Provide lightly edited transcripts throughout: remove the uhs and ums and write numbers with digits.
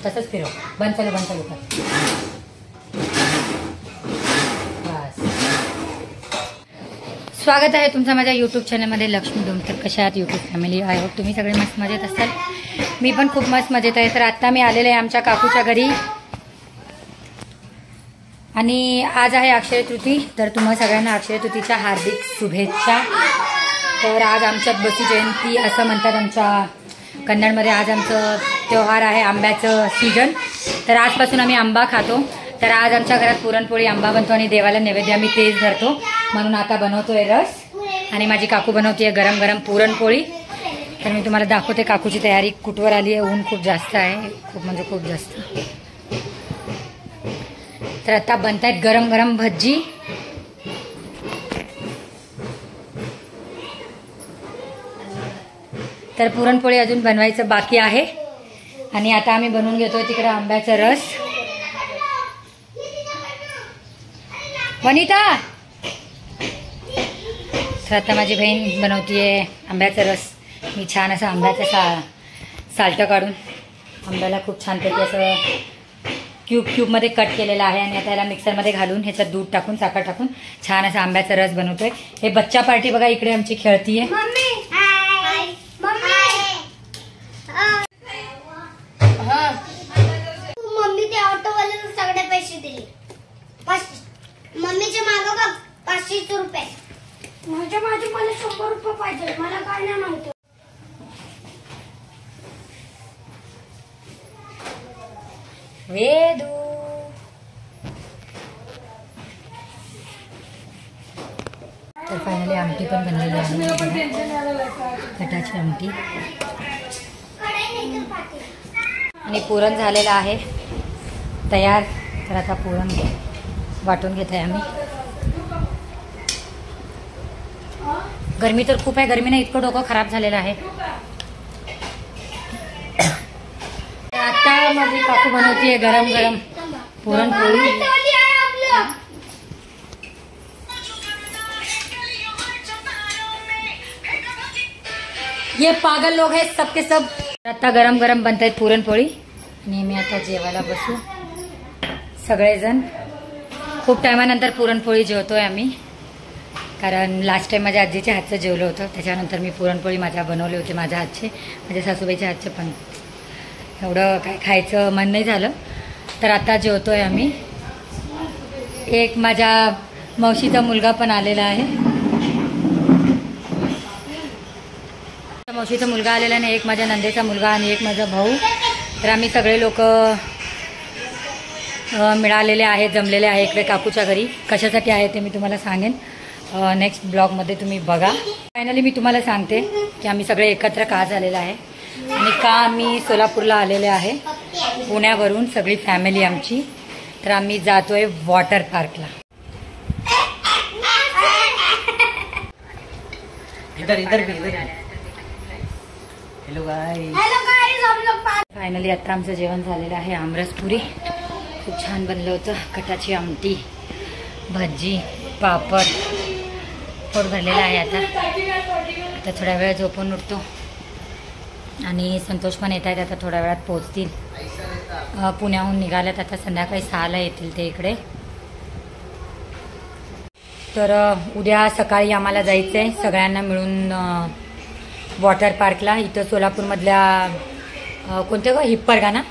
तसंच फिरव. बंद चालू कर. बस. स्वागत आहे तुमचं माझ्या यूट्यूब चॅनलमध्ये. लक्ष्मी डोमकर. कशा आहात यूट्यूब फॅमिली? आय होप तुम्ही सगळे मस्त मजेत असाल. मी पण खूप मस्त मजेत आहे. तर आत्ता मी आलेले आहे आमच्या काकूच्या घरी आणि आज आहे अक्षय तृती. तर तुम्हा सगळ्यांना अक्षय तृतीच्या हार्दिक शुभेच्छा. तर आज आमच्यात बसू जयंती असं म्हणतात आमच्या कन्नडमध्ये. आज आमचं त्योहार आहे, आंब्याचं सीजन. तर आजपासून आम्ही आंबा खातो. तर आज आमच्या घरात पुरणपोळी आंबा बनतो आणि देवाला नैवेद्य आम्ही तेच धरतो. म्हणून आता बनवतोय रस आणि माझी काकू बनवतीये गरम गरम पुरणपोळी. तर मी तुम्हाला दाखवते काकूची तयारी कुठवर आली आहे. ऊन खूप जास्त आहे, खूप म्हणजे खूप जास्त. तर आता बनतायत गरम गरम भज्जी. तर पुरणपोळी अजून बनवायचं बाकी आहे आणि आता आम्ही बनवून घेतोय तिकडे आंब्याचा रस. वनिता. तर आता माझी बहीण बनवतीये आंब्याचा रस. मी छान असं आंब्याचं साल्ट काढून आंब्याला खूप छानपैकी असं क्यूबमध्ये कट केलेला आहे आणि आता याला मिक्सरमध्ये घालून ह्याच्यात दूध टाकून साखर टाकून छान असा आंब्याचा रस बनवतोय. हे बच्चा पार्टी बघा इकडे आमची खेळतीये. मम्मी ते ऑटोवाल्याला सगळे पैसे दिले. मम्मीच्या मागं बघ 500 रुपये. माझ्या मला 100 रुपये पाहिजे. मला काय नाही माहिती. वेदू. तर फायनली आमटी पण बनलेली आहे, कटाची आमटी. आणि पुरण झालेलं आहे तयार. तर आता पुरण वाटून घेत आहे आम्ही. गरमी तर खूप आहे. गरमीने इतकं डोकं खराब झालेलं आहे. आता माझी काकू बनवतीये गरम गरम पुरणपोळी. ये पागल लोग हैं सबके सब. आता गरम गरम बनतायत पुरणपोळी आणि मी आता जेवायला बसू. सगळेजण खूप टायमानंतर पुरणपोळी जेवतोय आम्ही, कारण लास्ट टाइम माझ्या आजीच्या हातचं जेवलं होतं. त्याच्यानंतर मी पुरणपोळी बनवले होते माझ्या हातचे, माझ्या सासूबाईच्या हातचे. पण एवढं काय खायचं मन नाही झालं. तर आता जेवतोय आम्ही. एक माझ्या मावशीचा मुलगा पण आलेला आहे. मावशीचा मुलगा आलेला आहे, एक माझ्या नंदेचा मुलगा आणि एक माझा भाऊ. तर आम्ही सगळे लोक मिळालेले आहेत, जमलेले आहे इकडे काकूच्या घरी. कशासाठी आहे ते मी तुम्हाला सांगेन नेक्स्ट ब्लॉगमध्ये, तुम्ही बघा. फायनली मी तुम्हाला सांगते की आम्ही सगळे एकत्र का झालेलं आहे आणि का आम्ही सोलापूरला आलेले आहे पुण्यावरून सगळी फॅमिली आमची. तर आम्ही जातोय वॉटर पार्कला. Hello guys. फायनली आता आमचं जेवण झालेलं आहे. आमरसपुरी खूप छान बनलं होतं. कटाची आमटी, भजी, पापड. पोट भरलेलं आहे. आता थोड्या वेळ झोपून उठतो आणि संतोष पण येत आहेत. आता थोड्या वेळात पोहोचतील. पुण्याहून निघाल्यात. आता संध्याकाळी 6ला येतील ते इकडे. तर उद्या सकाळी आम्हाला जायचं आहे सगळ्यांना मिळून वॉटर पार्कला. इथं सोलापूरमधल्या कोणते गं, हिप्परगाना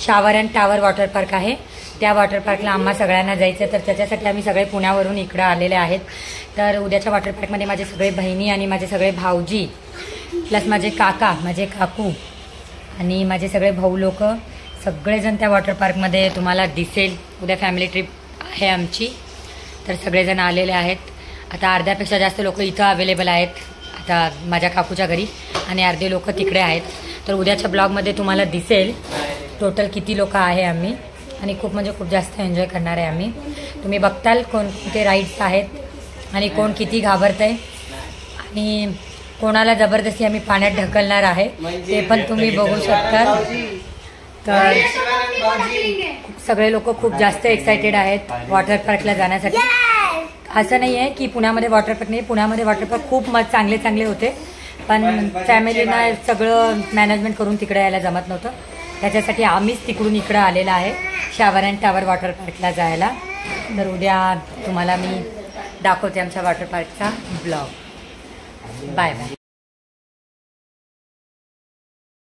shower and tower water park आहे. त्या वॉटर पार्कला आम्हा सगळ्यांना जायचं. तर त्याच्यासाठी आम्ही सगळे पुण्यावरून इकडं आलेले आहेत. तर उद्याच्या वॉटर पार्कमध्ये माझे सगळे बहिणी आणि माझे सगळे भाऊजी प्लस माझे काका, माझे काकू आणि माझे सगळे भाऊ लोक सगळेजण त्या वॉटर पार्कमध्ये तुम्हाला दिसेल. उद्या फॅमिली ट्रिप आहे आमची. तर सगळेजण आलेले आहेत. आता अर्ध्यापेक्षा जास्त लोक इथं अवेलेबल आहेत आता माझ्या काकूच्या घरी आणि अर्धे लोक तिकडे आहेत. तर उद्याच्या ब्लॉगमध्ये तुम्हाला दिसेल टोटल किती लोक आहे आम्ही. आणि खूप म्हणजे खूप जास्त एन्जॉय करणार आहे आम्ही. तुम्ही बघताल कोणते राईड्स आहेत आणि कोण किती घाबरत आहे आणि कोणाला जबरदस्ती आम्ही पाण्यात ढकलणार आहे ते पण तुम्ही बघू शकता. तर सगळे लोक खूप जास्त एक्सायटेड आहेत वॉटर पार्कला जाण्यासाठी. असं नाही आहे की पुण्यामध्ये वॉटर पार्क नाही. पुण्यामध्ये वॉटर पार्क खूप चांगले होते पण फॅमिलीना सगळं मॅनेजमेंट करून तिकडे यायला जमत नव्हतं. त्याच्यासाठी आम्हीच तिकडून इकडं आलेला आहे शावर अँड टावर वॉटर पार्कला जायला. तर उद्या तुम्हाला मी दाखवते आमच्या वॉटर पार्कचा ब्लॉग. Bye bye.